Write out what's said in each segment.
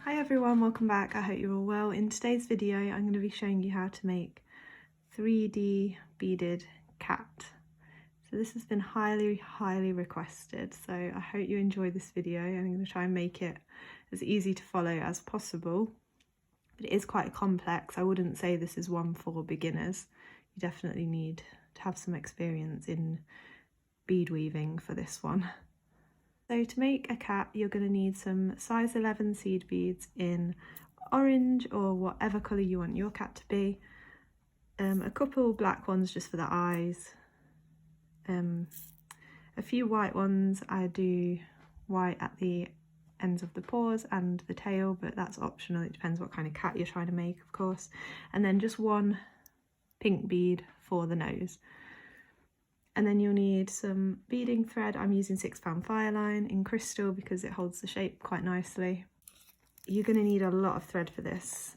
Hi everyone, welcome back. I hope you're all well. In today's video I'm going to be showing you how to make 3D beaded cat. So this has been highly requested, so I hope you enjoy this video. I'm going to try and make it as easy to follow as possible, but it is quite complex. I wouldn't say this is one for beginners. You definitely need to have some experience in bead weaving for this one. So to make a cat, you're going to need some size 11 seed beads in orange or whatever colour you want your cat to be, a couple black ones just for the eyes, a few white ones. I do white at the ends of the paws and the tail, but that's optional. It depends what kind of cat you're trying to make, of course. And then just one pink bead for the nose. And then you'll need some beading thread. I'm using 6 pound fireline in crystal because it holds the shape quite nicely. You're going to need a lot of thread for this.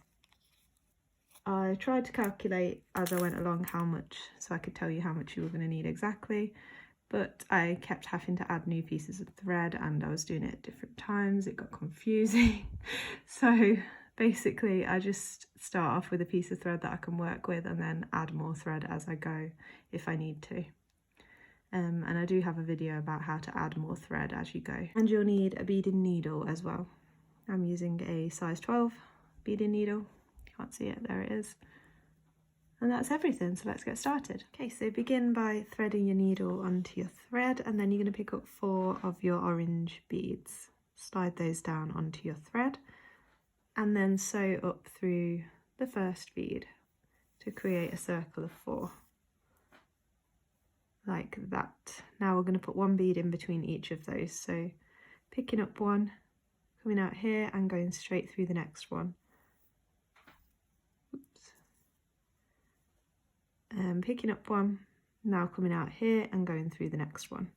I tried to calculate as I went along how much, so I could tell you how much you were going to need exactly, but I kept having to add new pieces of thread and I was doing it at different times. It got confusing. So basically I just start off with a piece of thread that I can work with and then add more thread as I go if I need to. And I do have a video about how to add more thread as you go. And you'll need a beading needle as well. I'm using a size 12 beading needle. You can't see it, there it is. And that's everything, so let's get started. Okay, so begin by threading your needle onto your thread, and then you're going to pick up 4 of your orange beads. Slide those down onto your thread, and then sew up through the first bead to create a circle of 4. Like that. Now we're going to put one bead in between each of those, so picking up one, coming out here and going straight through the next one. Oops. Picking up one, now coming out here and going through the next one.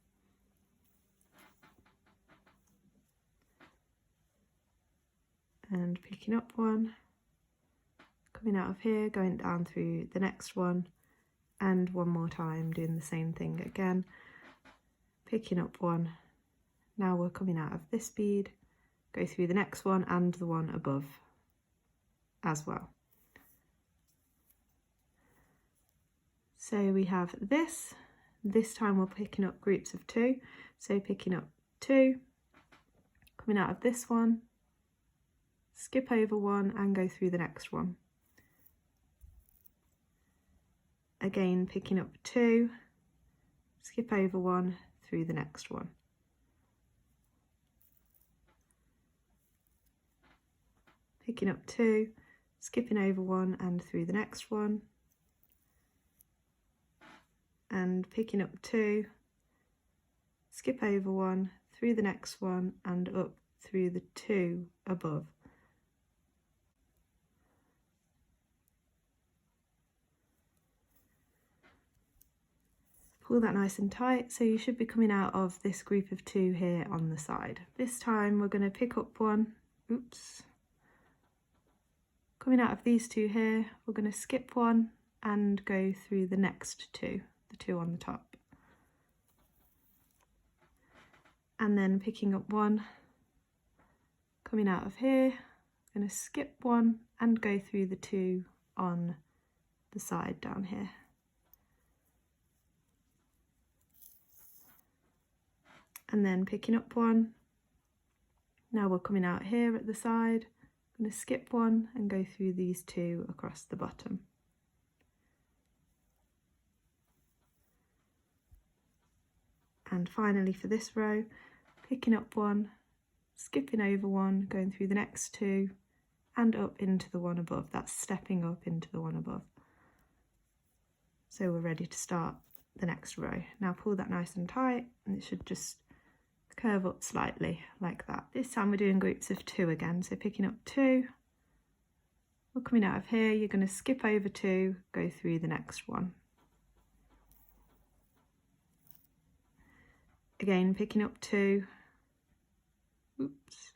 And picking up one, coming out of here, going down through the next one, and one more time doing the same thing again, picking up one. Now we're coming out of this bead, go through the next one and the one above as well. So we have this time we're picking up groups of 2, so picking up 2, coming out of this one, skip over one and go through the next one. Again, picking up 2, skip over one, through the next one. Picking up 2, skipping over one and through the next one. And picking up 2, skip over one, through the next one and up through the 2 above. Pull that nice and tight, so you should be coming out of this group of 2 here on the side. This time we're going to pick up one, oops, coming out of these 2 here, we're going to skip one and go through the next 2, the 2 on the top. And then picking up one, coming out of here, going to skip one and go through the 2 on the side down here. And then picking up one. Now we're coming out here at the side, I'm going to skip one and go through these 2 across the bottom. And finally for this row, picking up one, skipping over one, going through the next 2 and up into the one above. That's stepping up into the one above. So we're ready to start the next row. Now pull that nice and tight and it should just curve up slightly like that. This time we're doing groups of 2 again, so picking up 2, we're coming out of here, you're going to skip over 2, go through the next one. Again, picking up 2, oops,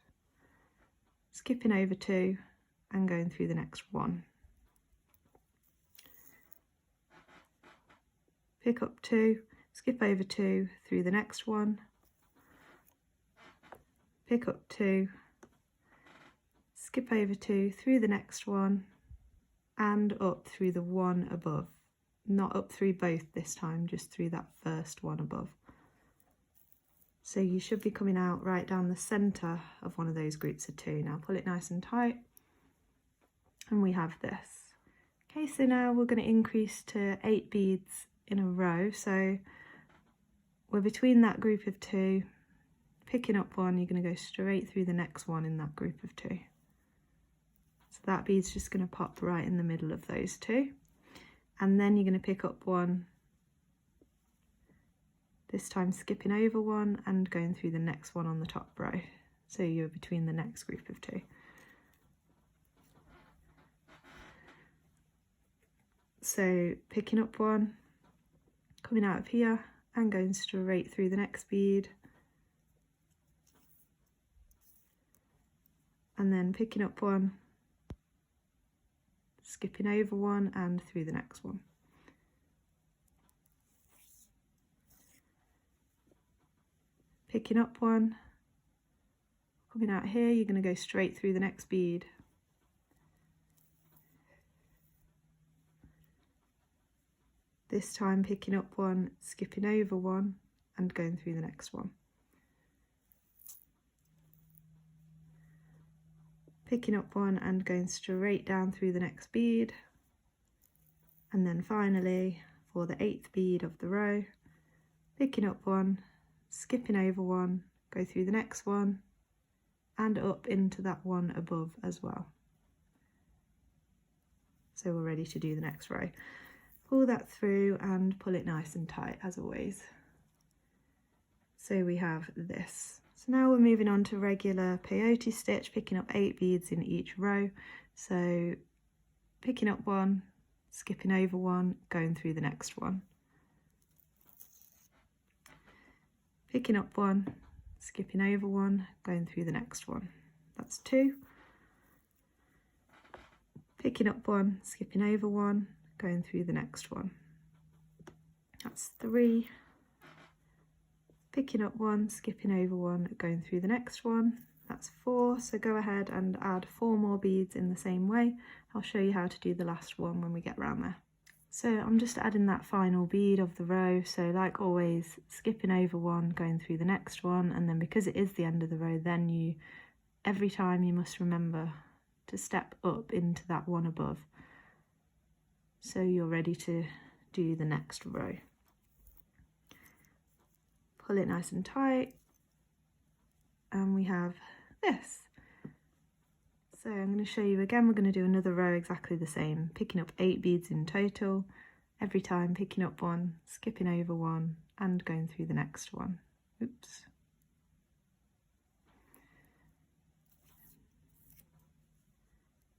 skipping over 2 and going through the next one. Pick up 2, skip over 2, through the next one. Pick up 2, skip over 2 through the next one and up through the one above. Not up through both this time, just through that first one above. So you should be coming out right down the centre of one of those groups of 2. Now pull it nice and tight, and we have this. Okay, so now we're going to increase to 8 beads in a row. So we're between that group of 2, picking up one, you're going to go straight through the next one in that group of 2. So that bead's just going to pop right in the middle of those 2. And then you're going to pick up one, this time skipping over one and going through the next one on the top row. So you're between the next group of 2. So picking up one, coming out of here and going straight through the next bead. And then picking up one, skipping over one and through the next one. Picking up one, coming out here, you're going to go straight through the next bead. This time picking up one, skipping over one and going through the next one. Picking up one and going straight down through the next bead. And then finally, for the 8th bead of the row, picking up one, skipping over one, go through the next one and up into that one above as well. So we're ready to do the next row. Pull that through and pull it nice and tight as always. So we have this. So now we're moving on to regular peyote stitch, picking up 8 beads in each row. So picking up one, skipping over one, going through the next one. Picking up one, skipping over one, going through the next one. That's 2. Picking up one, skipping over one, going through the next one. That's 3. Picking up one, skipping over one, going through the next one. That's 4. So go ahead and add 4 more beads in the same way. I'll show you how to do the last one when we get round there. So I'm just adding that final bead of the row. So like always, skipping over one, going through the next one, and then because it is the end of the row, then every time you must remember to step up into that one above. So you're ready to do the next row. Pull it nice and tight, and we have this. So I'm going to show you again, we're going to do another row exactly the same, picking up 8 beads in total, every time picking up one, skipping over one and going through the next one. Oops.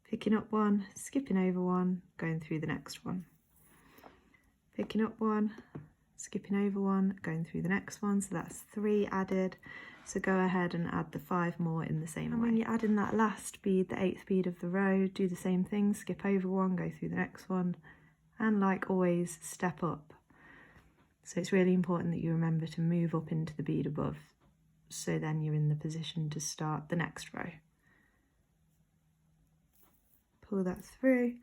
Picking up one, skipping over one, going through the next one. Picking up one, skipping over one, going through the next one. So that's 3 added. So go ahead and add the 5 more in the same way. And when you're adding that last bead, the 8th bead of the row, do the same thing, skip over one, go through the next one, and like always, step up. So it's really important that you remember to move up into the bead above, so then you're in the position to start the next row. Pull that through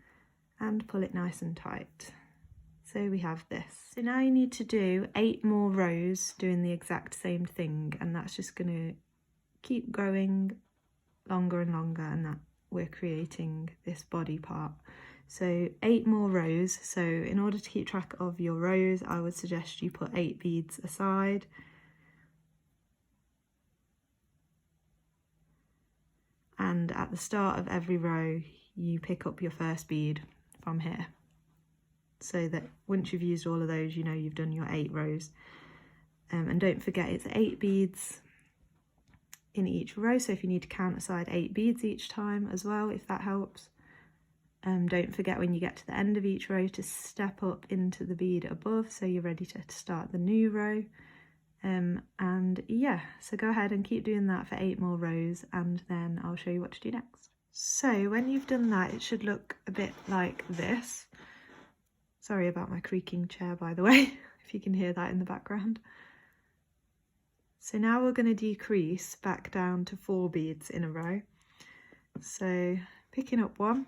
and pull it nice and tight. So we have this. So now you need to do 8 more rows doing the exact same thing, and that's just going to keep going longer and longer, and that we're creating this body part. So 8 more rows. So in order to keep track of your rows, I would suggest you put 8 beads aside. And at the start of every row, you pick up your first bead from here. So that once you've used all of those, you know you've done your 8 rows. And don't forget, it's 8 beads in each row. So if you need to count aside 8 beads each time as well, if that helps. Don't forget when you get to the end of each row to step up into the bead above, so you're ready to start the new row. And yeah, so go ahead and keep doing that for 8 more rows, and then I'll show you what to do next. So when you've done that, it should look a bit like this. Sorry about my creaking chair, by the way, if you can hear that in the background. So now we're going to decrease back down to 4 beads in a row. So picking up one,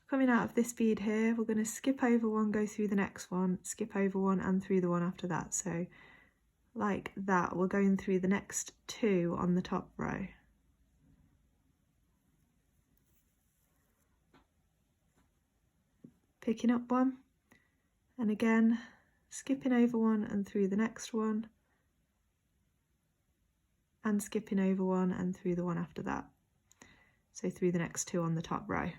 coming out of this bead here, we're going to skip over one, go through the next one, skip over one and through the one after that. So like that, we're going through the next two on the top row. Picking up one, and again skipping over one and through the next one, and skipping over one and through the one after that. So through the next two on the top row.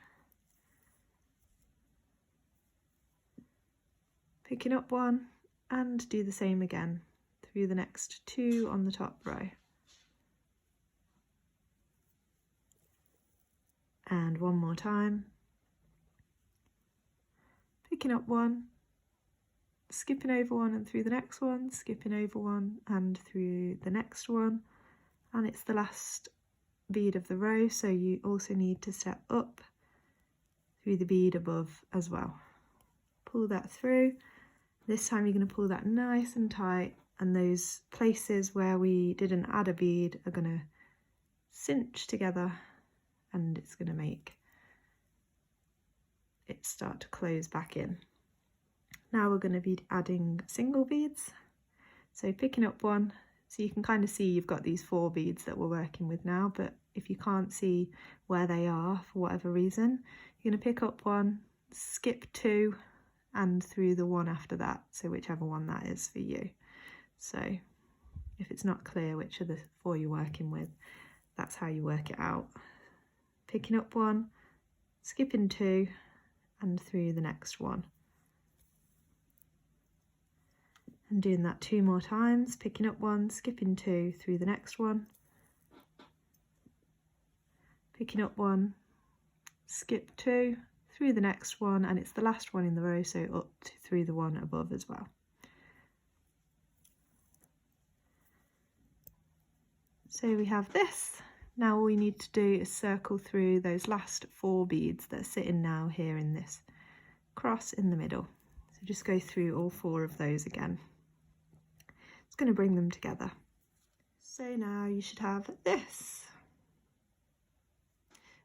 Picking up one and do the same again through the next two on the top row. And one more time. Picking up one, skipping over one and through the next one, skipping over one and through the next one, and it's the last bead of the row, so you also need to step up through the bead above as well. Pull that through. This time you're going to pull that nice and tight, and those places where we didn't add a bead are going to cinch together, and it's going to make it start to close back in. Now we're going to be adding single beads. So picking up one, so you can kind of see you've got these 4 beads that we're working with now, but if you can't see where they are for whatever reason, you're going to pick up one, skip 2 and through the one after that, so whichever one that is for you. So if it's not clear which of the 4 you're working with, that's how you work it out. Picking up one, skipping 2 and through the next one. And doing that 2 more times, picking up one, skipping 2 through the next one. Picking up one, skip 2 through the next one, and it's the last one in the row, so up to through the one above as well. So we have this. Now all we need to do is circle through those last 4 beads that are sitting now here in this cross in the middle. So just go through all 4 of those again. It's going to bring them together. So now you should have this.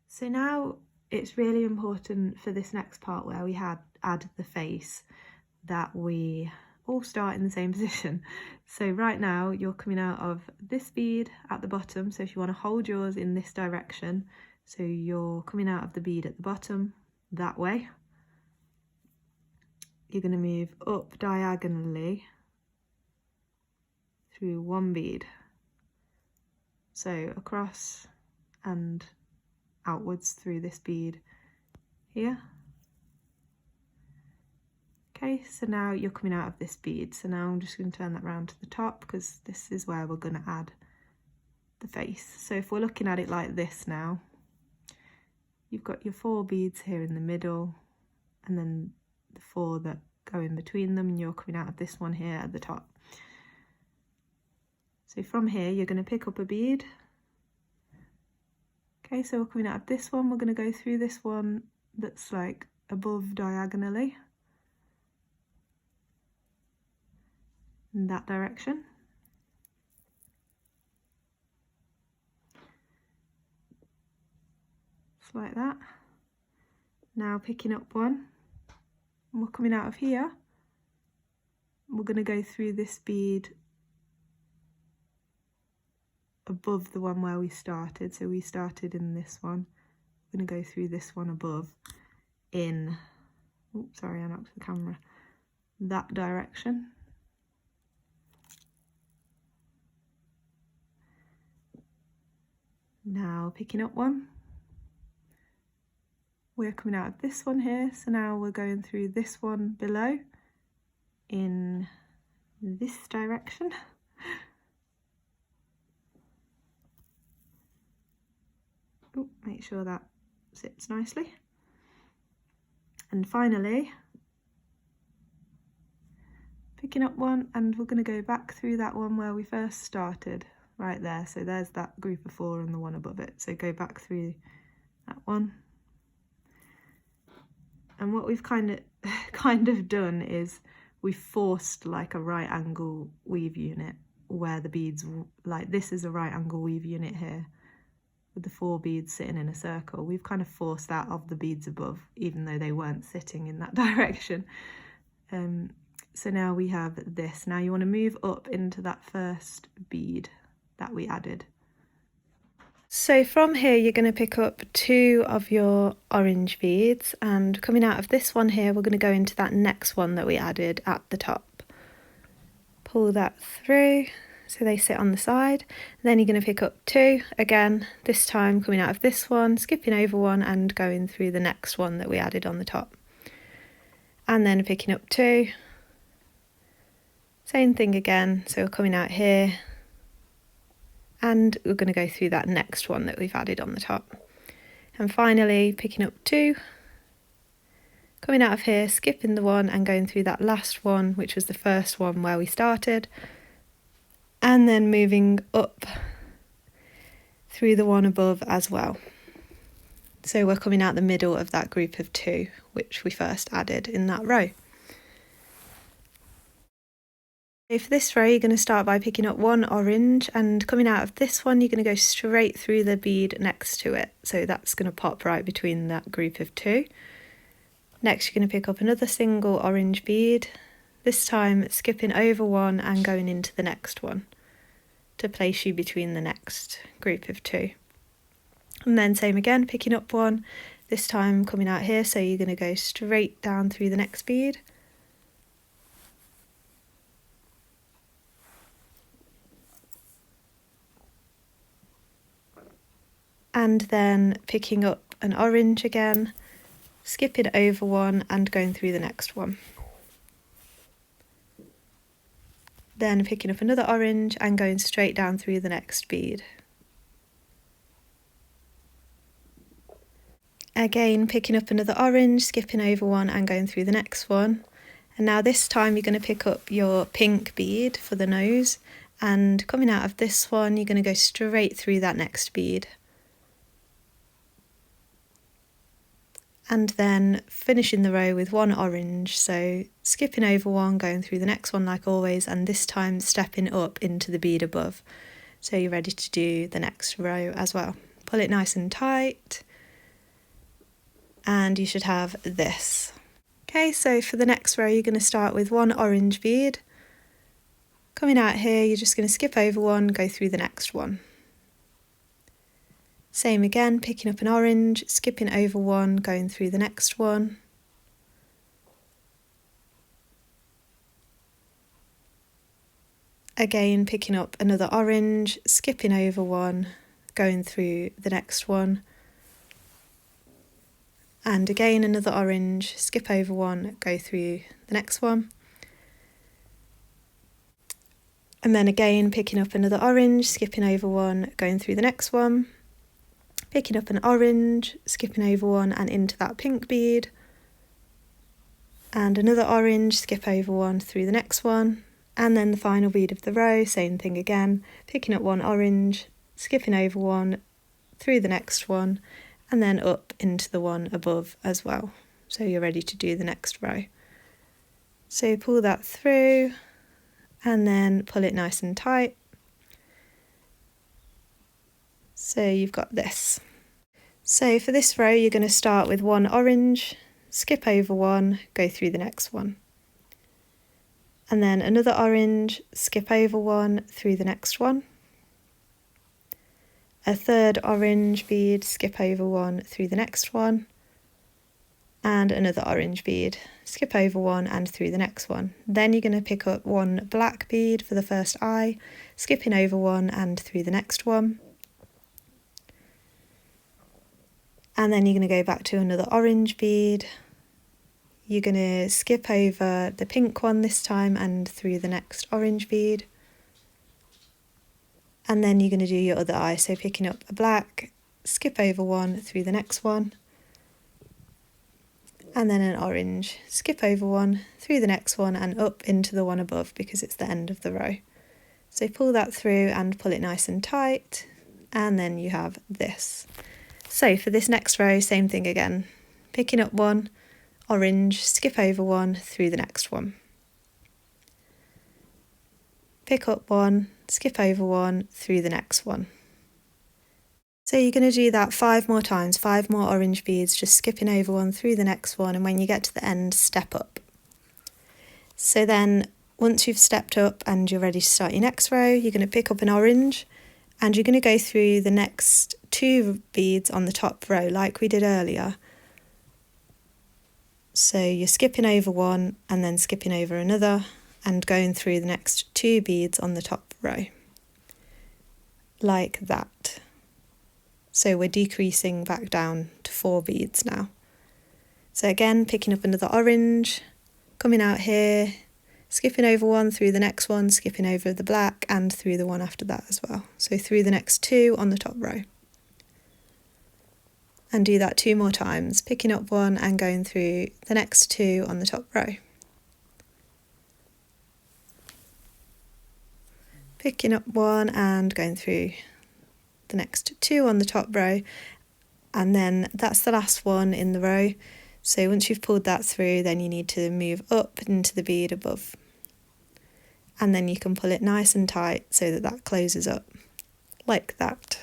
So now it's really important for this next part where we add the face that we all start in the same position. So right now you're coming out of this bead at the bottom, so if you want to hold yours in this direction, so you're coming out of the bead at the bottom that way, you're going to move up diagonally through 1 bead, so across and outwards through this bead here. Okay, so now you're coming out of this bead, so now I'm just going to turn that round to the top because this is where we're going to add the face. So if we're looking at it like this now, you've got your 4 beads here in the middle and then the 4 that go in between them, and you're coming out of this one here at the top. So from here you're going to pick up a bead. Okay, so we're coming out of this one, we're going to go through this one that's like above diagonally in that direction. Just like that. Now picking up one, and we're coming out of here, we're going to go through this bead above the one where we started. So we started in this one, we're going to go through this one above in, oops, sorry, I knocked the camera, that direction. Now picking up one, we're coming out of this one here, so now we're going through this one below in this direction. Ooh, make sure that sits nicely. And finally, picking up one, and we're going to go back through that one where we first started, right there. So there's that group of 4 and the one above it. So go back through that one. And what we've kind of done is we've forced like a right angle weave unit where the beads, like this is a right angle weave unit here with the 4 beads sitting in a circle. We've kind of forced that of the beads above, even though they weren't sitting in that direction. So now we have this. Now you want to move up into that first bead that we added. So from here you're going to pick up 2 of your orange beads, and coming out of this one here we're going to go into that next one that we added at the top. Pull that through so they sit on the side. Then you're going to pick up 2 again, this time coming out of this one, skipping over one and going through the next one that we added on the top. And then picking up 2, same thing again, so we're coming out here and we're going to go through that next one that we've added on the top. And finally picking up 2, coming out of here, skipping the one and going through that last one, which was the first one where we started, and then moving up through the one above as well. So we're coming out the middle of that group of 2, which we first added in that row. So for this row, you're going to start by picking up 1 orange, and coming out of this one, you're going to go straight through the bead next to it. So that's going to pop right between that group of 2. Next, you're going to pick up another single orange bead, this time skipping over one and going into the next one to place you between the next group of 2. And then same again, picking up 1, this time coming out here, so you're going to go straight down through the next bead. And then picking up an orange again, skipping over one and going through the next one. Then picking up another orange and going straight down through the next bead. Again, picking up another orange, skipping over one and going through the next one. And now this time you're going to pick up your pink bead for the nose, and coming out of this one you're going to go straight through that next bead. And then finishing the row with 1 orange, so skipping over one, going through the next one like always, and this time stepping up into the bead above. So you're ready to do the next row as well. Pull it nice and tight, and you should have this. Okay, so for the next row you're going to start with 1 orange bead. Coming out here, you're just going to skip over one, go through the next one. Same again, picking up an orange, skipping over one, going through the next one. Again, picking up another orange, skipping over one, going through the next one. And again, another orange, skip over one, go through the next one. And then again, picking up another orange, skipping over one, going through the next one. Picking up an orange, skipping over one and into that pink bead. And another orange, skip over one through the next one. And then the final bead of the row, same thing again, picking up 1 orange, skipping over one through the next one, and then up into the one above as well. So you're ready to do the next row. So pull that through and then pull it nice and tight. So you've got this. So for this row you're going to start with 1 orange, skip over one, go through the next one. And then another orange, skip over one, through the next one. A third orange bead, skip over one, through the next one. And another orange bead, skip over one and through the next one. Then you're going to pick up 1 black bead for the first eye, skipping over one and through the next one. And then you're going to go back to another orange bead. You're going to skip over the pink one this time and through the next orange bead. And then you're going to do your other eye, so picking up a black, skip over one through the next one. And then an orange, skip over one through the next one and up into the one above because it's the end of the row. So pull that through and pull it nice and tight, and then you have this. So for this next row, same thing again, picking up 1 orange, skip over one through the next one. pick up one, skip over one, through the next one. So you're going to do that 5 more times, 5 more orange beads, just skipping over one, through the next one, and when you get to the end, step up. So then once you've stepped up and you're ready to start your next row, you're going to pick up an orange and you're going to go through the next 2 beads on the top row like we did earlier. So you're skipping over one and then skipping over another and going through the next 2 beads on the top row, like that. So we're decreasing back down to 4 beads now. So again, picking up another orange, coming out here, skipping over one, through the next one, skipping over the black and through the one after that as well. So through the next 2 on the top row. And do that 2 more times, picking up one and going through the next 2 on the top row. Picking up one and going through the next 2 on the top row, and then that's the last one in the row. So once you've pulled that through, then you need to move up into the bead above, and then you can pull it nice and tight so that that closes up like that.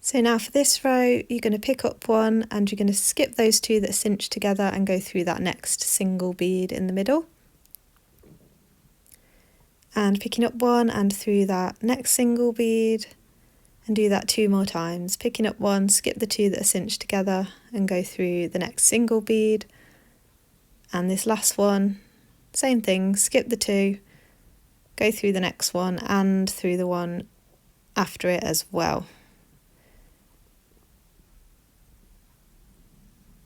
So now for this row, you're going to pick up one and you're going to skip those 2 that are cinched together and go through that next single bead in the middle, and picking up one and through that next single bead, and do that 2 more times, picking up one, skip the 2 that are cinched together and go through the next single bead, and this last one, same thing, skip the 2, go through the next one and through the one after it as well,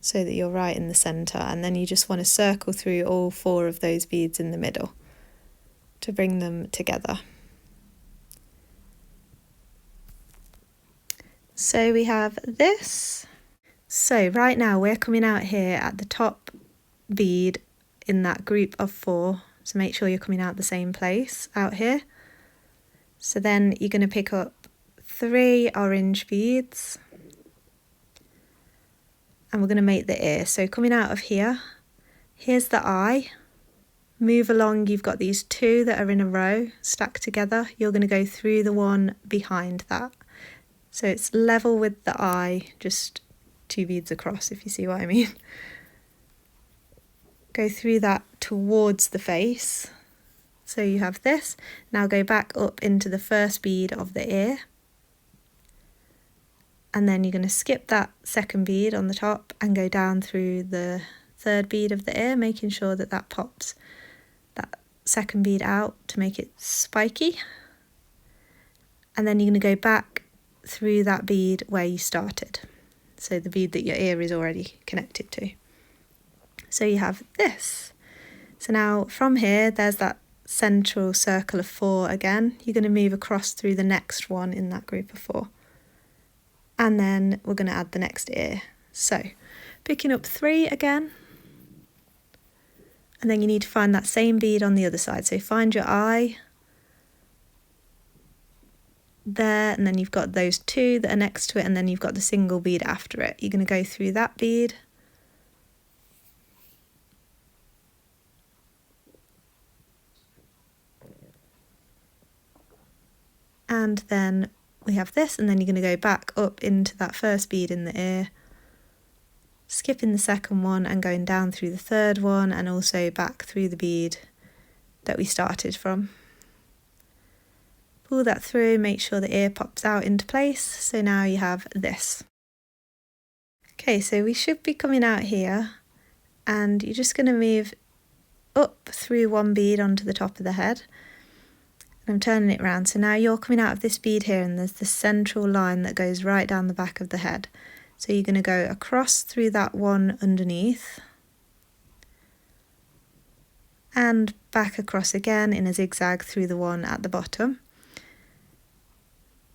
so that you're right in the centre, and then you just want to circle through all 4 of those beads in the middle to bring them together. So we have this. So right now we're coming out here at the top bead in that group of 4. So make sure you're coming out the same place out here. So then you're going to pick up 3 orange beads. And we're going to make the ear. So coming out of here, here's the eye. Move along, you've got these 2 that are in a row stacked together. You're going to go through the one behind that. So it's level with the eye, just 2 beads across, if you see what I mean. Go through that towards the face. So you have this. Now go back up into the first bead of the ear. And then you're going to skip that second bead on the top and go down through the 3rd bead of the ear, making sure that that pops that second bead out to make it spiky. And then you're going to go back through that bead where you started, so the bead that your ear is already connected to. So you have this. So now from here, there's that central circle of 4 again. You're going to move across through the next one in that group of 4, and then we're going to add the next ear. So picking up 3 again, and then you need to find that same bead on the other side. So find your eye there, and then you've got those 2 that are next to it, and then you've got the single bead after it. You're going to go through that bead, and then we have this, and then you're going to go back up into that first bead in the ear, skipping the second one and going down through the 3rd one, and also back through the bead that we started from. Pull that through, make sure the ear pops out into place. So now you have this. Okay, so we should be coming out here, and you're just going to move up through 1 bead onto the top of the head. And I'm turning it around. So now you're coming out of this bead here, and there's the central line that goes right down the back of the head. So you're going to go across through that one underneath, and back across again in a zigzag through the one at the bottom.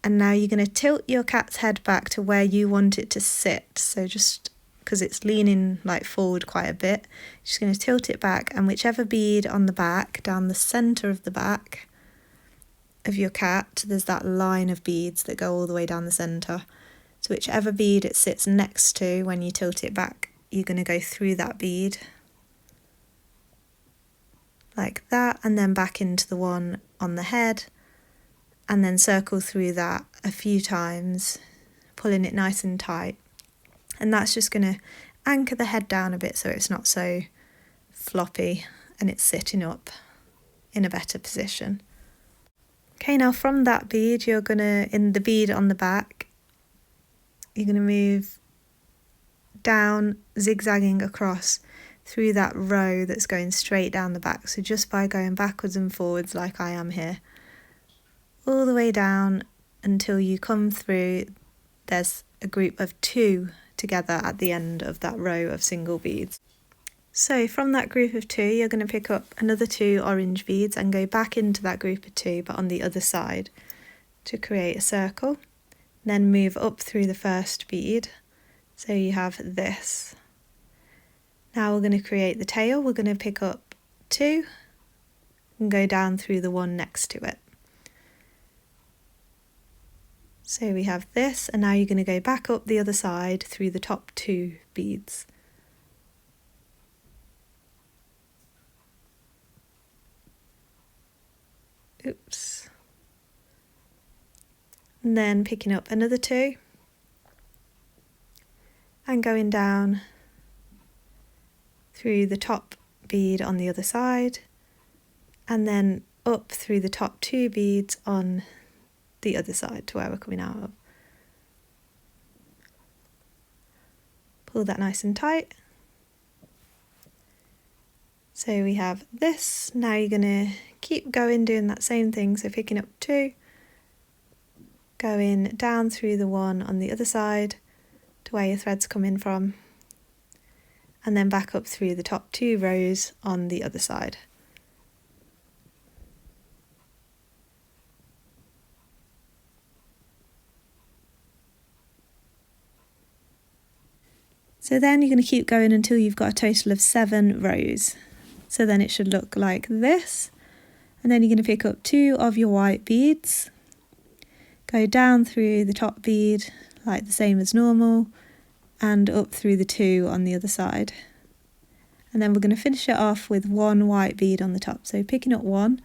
And now you're going to tilt your cat's head back to where you want it to sit. So just because it's leaning like forward quite a bit, just going to tilt it back, and whichever bead on the back, down the centre of the back of your cat, there's that line of beads that go all the way down the centre. So whichever bead it sits next to when you tilt it back, you're going to go through that bead like that, and then back into the one on the head, and then circle through that a few times, pulling it nice and tight. And that's just going to anchor the head down a bit so it's not so floppy and it's sitting up in a better position. Okay, now from that bead, you're going to, in the bead on the back, you're going to move down, zigzagging across through that row that's going straight down the back. So just by going backwards and forwards like I am here, all the way down until you come through, there's a group of 2 together at the end of that row of single beads. So from that group of 2, you're going to pick up another 2 orange beads and go back into that group of 2, but on the other side, to create a circle. Then move up through the first bead, so you have this. Now we're going to create the tail. We're going to pick up 2 and go down through the one next to it. So we have this, and now you're going to go back up the other side through the top 2 beads. Oops. And then picking up another 2 and going down through the top bead on the other side, and then up through the top 2 beads on the other side to where we're coming out of. Pull that nice and tight. So we have this. Now you're going to keep going doing that same thing, so picking up 2, going down through the one on the other side to where your thread's coming from, and then back up through the top 2 rows on the other side. So then you're going to keep going until you've got a total of 7 rows. So then it should look like this. And then you're going to pick up 2 of your white beads, go down through the top bead like the same as normal, and up through the 2 on the other side. And then we're going to finish it off with 1 white bead on the top. So picking up 1,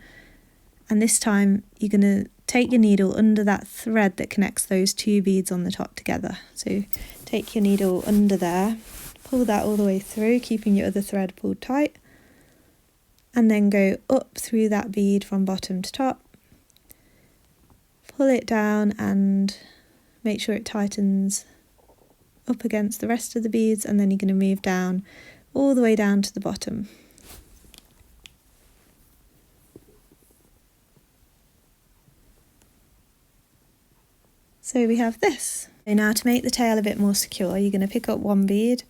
and this time you're going to take your needle under that thread that connects those 2 beads on the top together. So take your needle under there, pull that all the way through, keeping your other thread pulled tight, and then go up through that bead from bottom to top, pull it down and make sure it tightens up against the rest of the beads, and then you're going to move down all the way down to the bottom. So we have this. So now to make the tail a bit more secure, you're going to pick up 1 bead,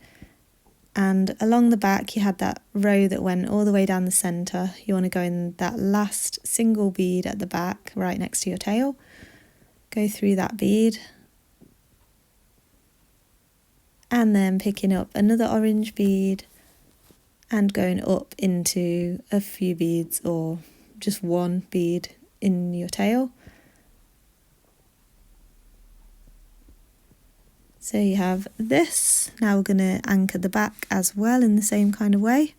and along the back you had that row that went all the way down the centre. You want to go in that last single bead at the back right next to your tail, go through that bead, and then picking up another orange bead and going up into a few beads or just 1 bead in your tail. So you have this. Now we're going to anchor the back as well in the same kind of way.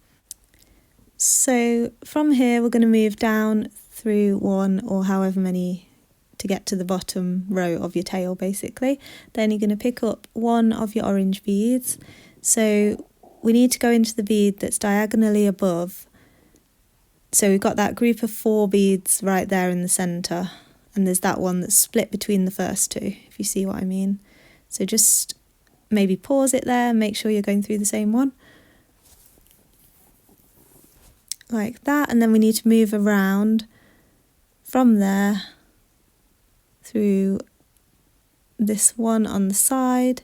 So from here we're going to move down through 1 or however many to get to the bottom row of your tail basically. Then you're going to pick up 1 of your orange beads. So we need to go into the bead that's diagonally above. So we've got that group of 4 beads right there in the centre, and there's that one that's split between the first 2, if you see what I mean. So just maybe pause it there, make sure you're going through the same one. Like that, and then we need to move around from there through this one on the side,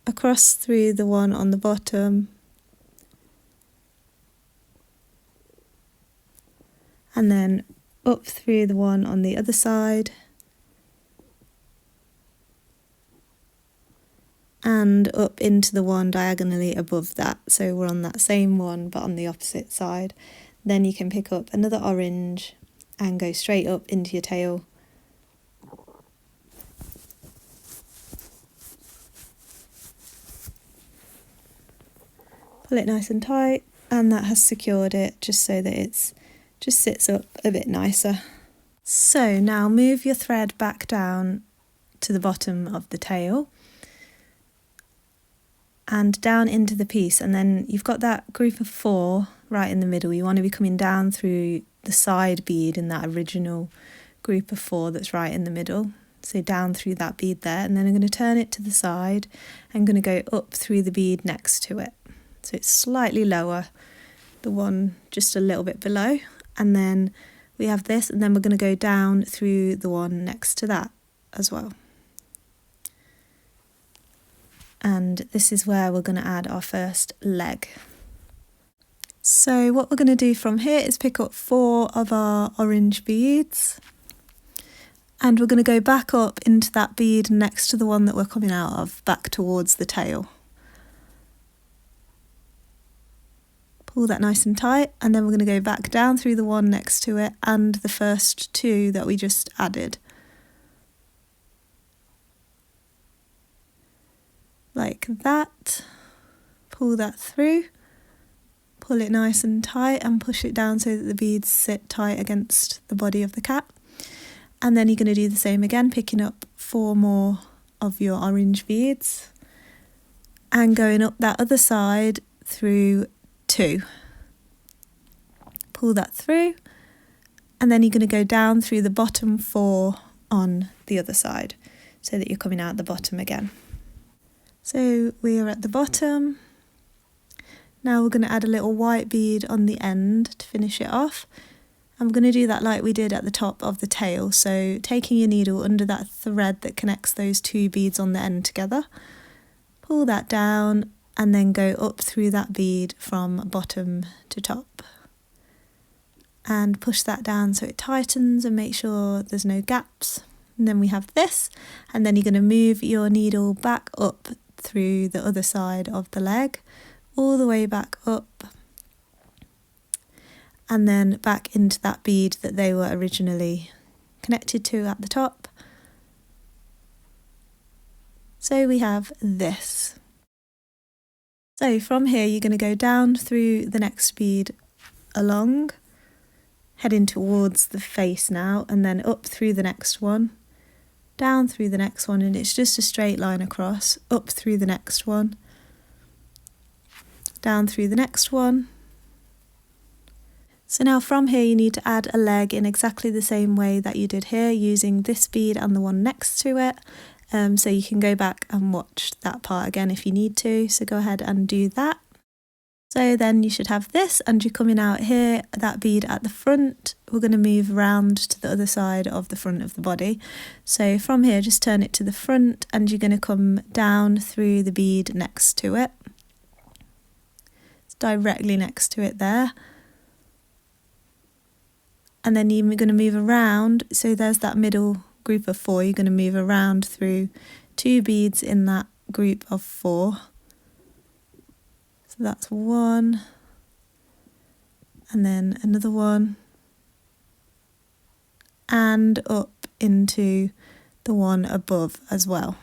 across through the one on the bottom, and then up through the one on the other side, and up into the one diagonally above that. So we're on that same one but on the opposite side. Then you can pick up another orange and go straight up into your tail. pull it nice and tight, and that has secured it just so that it's just sits up a bit nicer. So now move your thread back down to the bottom of the tail and down into the piece, and then you've got that group of 4 right in the middle. You want to be coming down through the side bead in that original group of 4 that's right in the middle. So down through that bead there, and then I'm going to turn it to the side. I'm going to go up through the bead next to it. So it's slightly lower, the one just a little bit below. And then we have this, and then we're going to go down through the one next to that as well. And this is where we're going to add our first leg. So what we're going to do from here is pick up 4 of our orange beads. And we're going to go back up into that bead next to the one that we're coming out of, back towards the tail. Pull that nice and tight, and then we're going to go back down through the one next to it and the first 2 that we just added. Like that. Pull that through, pull it nice and tight and push it down so that the beads sit tight against the body of the cat. And then you're going to do the same again, picking up 4 more of your orange beads and going up that other side through 2. Pull that through, and then you're going to go down through the bottom 4 on the other side so that you're coming out the bottom again. So we are at the bottom. Now we're going to add a little white bead on the end to finish it off. I'm going to do that like we did at the top of the tail, so taking your needle under that thread that connects those 2 beads on the end together, pull that down and then go up through that bead from bottom to top. And push that down so it tightens and make sure there's no gaps. And then we have this, and then you're going to move your needle back up through the other side of the leg, all the way back up, and then back into that bead that they were originally connected to at the top. So we have this. So from here you're going to go down through the next bead along, heading towards the face now, and then up through the next one, down through the next one, and it's just a straight line across, up through the next one, down through the next one. So now from here you need to add a leg in exactly the same way that you did here, using this bead and the one next to it. So you can go back and watch that part again if you need to, so go ahead and do that. So then you should have this, and you're coming out here, that bead at the front. We're going to move round to the other side of the front of the body. So from here just turn it to the front, and you're going to come down through the bead next to it. It's directly next to it there. And then you're going to move around, so there's that middle group of 4, you're going to move around through 2 beads in that group of 4. So that's 1, and then another 1, and up into the one above as well.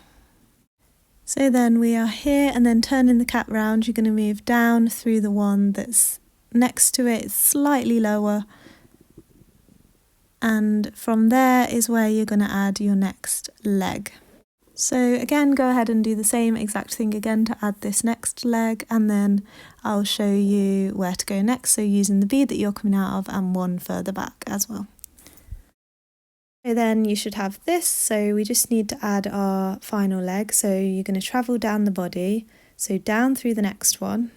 So then we are here, and then turning the cat round, you're going to move down through the one that's next to it, it's slightly lower. And from there is where you're going to add your next leg. So again, go ahead and do the same exact thing again to add this next leg, and then I'll show you where to go next, so using the bead that you're coming out of and one further back as well. So then you should have this, so we just need to add our final leg. So you're going to travel down the body, so down through the next one,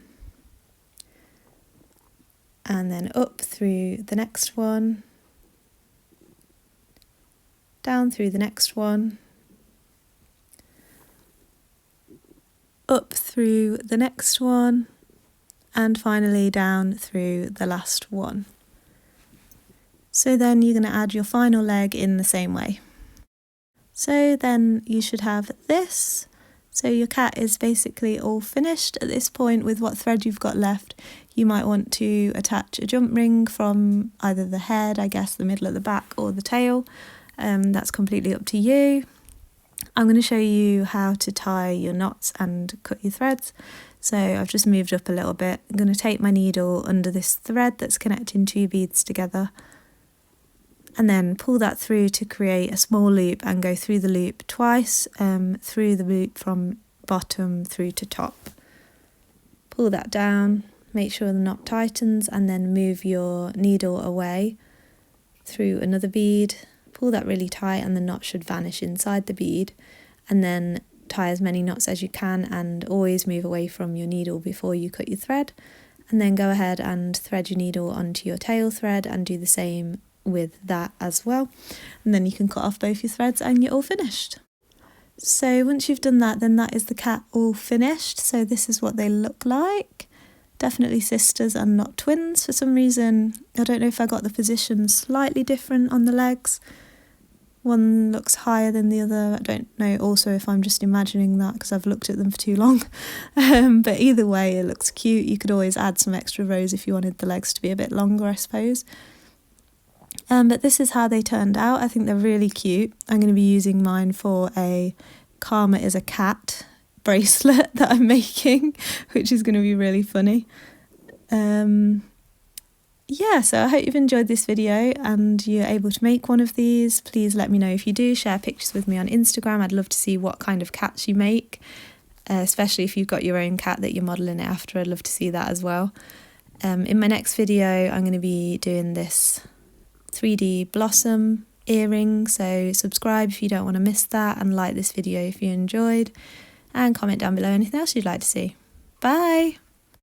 and then up through the next one, down through the next one, up through the next one, and finally down through the last one. So then you're going to add your final leg in the same way. So then you should have this. So your cat is basically all finished at this point with what thread you've got left. You might want to attach a jump ring from either the head, I guess the middle of the back, or the tail. That's completely up to you. I'm going to show you how to tie your knots and cut your threads. So I've just moved up a little bit. I'm going to take my needle under this thread that's connecting two beads together, and then pull that through to create a small loop and go through the loop twice, through the loop from bottom through to top. Pull that down, make sure the knot tightens, and then move your needle away through another bead. Pull that really tight and the knot should vanish inside the bead, and then tie as many knots as you can and always move away from your needle before you cut your thread, and then go ahead and thread your needle onto your tail thread and do the same with that as well, and then you can cut off both your threads and you're all finished. So once you've done that, then that is the cat all finished. So this is what they look like. Definitely sisters and not twins. For some reason, I don't know if I got the position slightly different on the legs. One looks higher than the other. I don't know also if I'm just imagining that because I've looked at them for too long. But either way, it looks cute. You could always add some extra rows if you wanted the legs to be a bit longer, I suppose. But this is how they turned out. I think they're really cute. I'm going to be using mine for a Karma is a cat bracelet that I'm making, which is going to be really funny. Yeah, so I hope you've enjoyed this video and you're able to make one of these. Please let me know if you do. Share pictures with me on Instagram. I'd love to see what kind of cats you make, especially if you've got your own cat that you're modelling it after. I'd love to see that as well. In my next video, I'm going to be doing this 3D blossom earring, so subscribe if you don't want to miss that, and like this video if you enjoyed, and comment down below anything else you'd like to see. Bye!